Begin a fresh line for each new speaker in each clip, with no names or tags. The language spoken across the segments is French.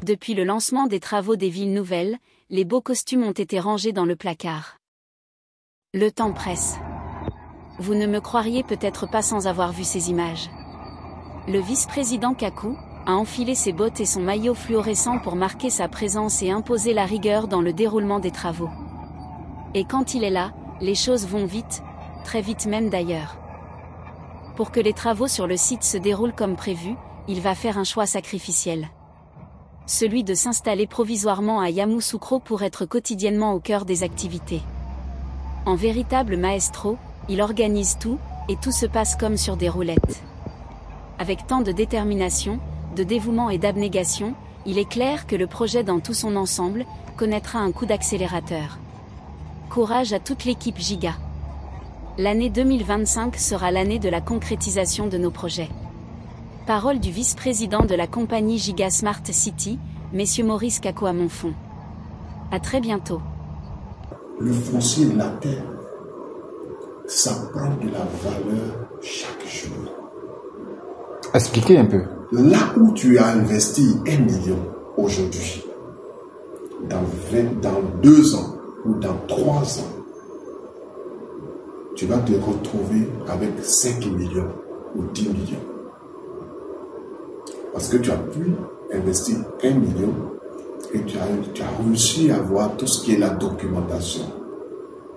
Depuis le lancement des travaux des villes nouvelles, les beaux costumes ont été rangés dans le placard. Le temps presse. Vous ne me croiriez peut-être pas sans avoir vu ces images. Le vice-président Kaku a enfilé ses bottes et son maillot fluorescent pour marquer sa présence et imposer la rigueur dans le déroulement des travaux. Et quand il est là, les choses vont vite, très vite même d'ailleurs. Pour que les travaux sur le site se déroulent comme prévu, il va faire un choix sacrificiel. Celui de s'installer provisoirement à Yamoussoukro pour être quotidiennement au cœur des activités. En véritable maestro, il organise tout, et tout se passe comme sur des roulettes. Avec tant de détermination, de dévouement et d'abnégation, il est clair que le projet dans tout son ensemble connaîtra un coup d'accélérateur. Courage à toute l'équipe Giga. L'année 2025 sera l'année de la concrétisation de nos projets. Parole du vice-président de la compagnie Giga Smart City, Messieurs Maurice Kaku à Montfond. À très bientôt.
Le foncier de la terre, ça prend de la valeur chaque jour.
Expliquez un peu.
Là où tu as investi 1 million aujourd'hui, dans 2 ans ou dans 3 ans, tu vas te retrouver avec 5 millions ou 10 millions. Parce que tu as pu investir 1 million et tu as réussi à avoir tout ce qui est la documentation.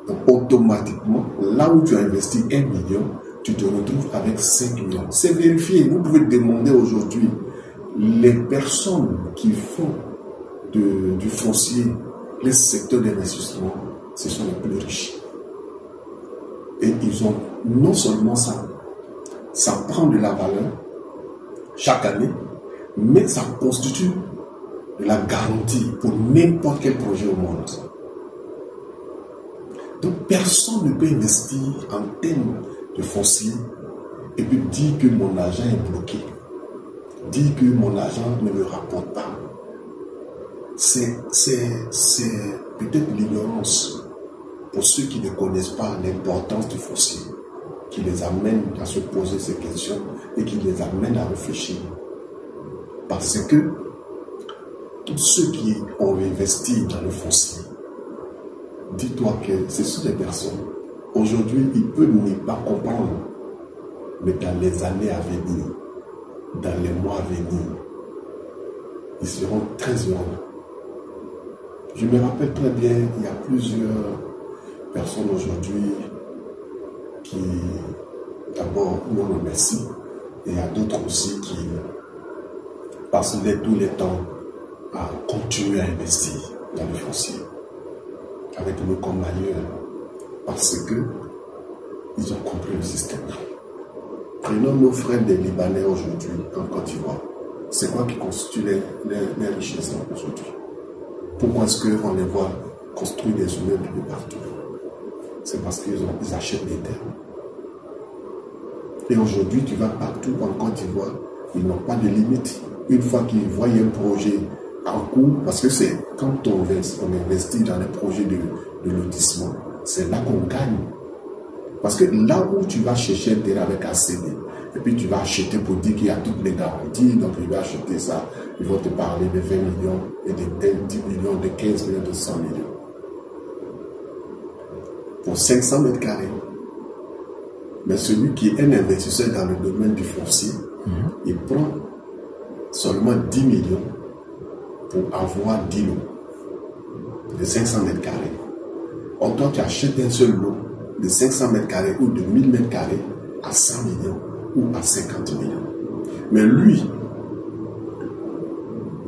Donc automatiquement, là où tu as investi 1 million, tu te retrouves avec 5 millions. C'est vérifié. Vous pouvez demander aujourd'hui les personnes qui font du foncier, les secteurs d'investissement, ce sont les plus riches. Et ils ont non seulement ça prend de la valeur chaque année, mais ça constitue de la garantie pour n'importe quel projet au monde. Donc personne ne peut investir en termes de foncier et puis dire que mon argent est bloqué, dire que mon argent ne me rapporte pas. C'est peut-être l'ignorance pour ceux qui ne connaissent pas l'importance du foncier, qui les amène à se poser ces questions et qui les amène à réfléchir. Parce que tous ceux qui ont investi dans le foncier, dis-toi que ce sont des personnes. Aujourd'hui, ils peuvent ne pas comprendre, mais dans les années à venir, dans les mois à venir, ils seront très heureux. Je me rappelle très bien, il y a plusieurs personnes aujourd'hui qui, d'abord, nous remercient, et il y a d'autres aussi qui passent tous les temps à continuer à investir dans le foncier avec nous comme ailleurs, parce que ils ont compris le système. Prenons nos frères des Libanais aujourd'hui en Côte d'Ivoire. C'est quoi qui constitue les richesses aujourd'hui? Pourquoi est-ce qu'on les voit construire des immeubles de partout? C'est parce qu'ils achètent des terres. Et aujourd'hui, tu vas partout en Côte d'Ivoire, ils n'ont pas de limite. Une fois qu'ils voient un projet en cours, parce que c'est quand on investit dans les projets de lotissement, c'est là qu'on gagne. Parce que là où tu vas chercher un terrain avec ACD, et puis tu vas acheter pour dire qu'il y a toutes les garanties, donc il va acheter ça, ils vont te parler de 20 millions, et de 10 millions, de 15 millions, de 100 millions. Pour 500 mètres carrés. Mais celui qui est un investisseur dans le domaine du foncier, il prend seulement 10 millions pour avoir 10 lots de 500 mètres carrés. Or, toi, tu achètes un seul lot de 500 mètres carrés ou de 1000 mètres carrés à 100 millions ou à 50 millions. Mais lui,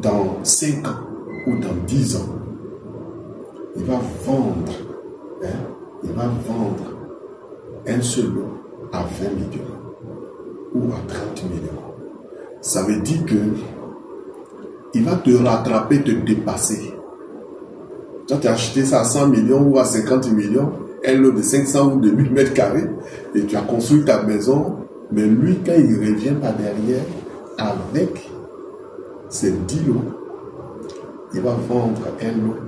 dans 5 ans ou dans 10 ans, il va vendre, un seul lot à 20 millions ou à 30 millions. Ça veut dire que il va te rattraper, te dépasser. Toi, tu as acheté ça à 100 millions ou à 50 millions, un lot de 500 ou de 1000 mètres carrés, et tu as construit ta maison, mais lui, quand il revient par derrière, avec ces 10 lots, il va vendre un lot,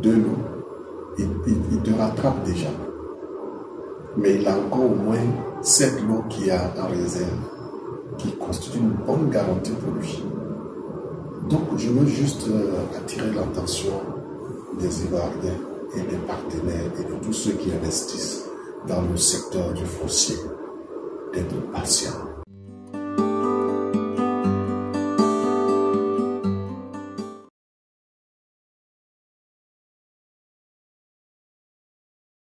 2 lots, il te rattrape déjà. Mais il a encore au moins 7 lots qu'il a en réserve, qui constituent une bonne garantie pour lui. Donc, je veux juste attirer l'attention des Ivoiriens et des partenaires et de tous ceux qui investissent dans le secteur du foncier d'être patients.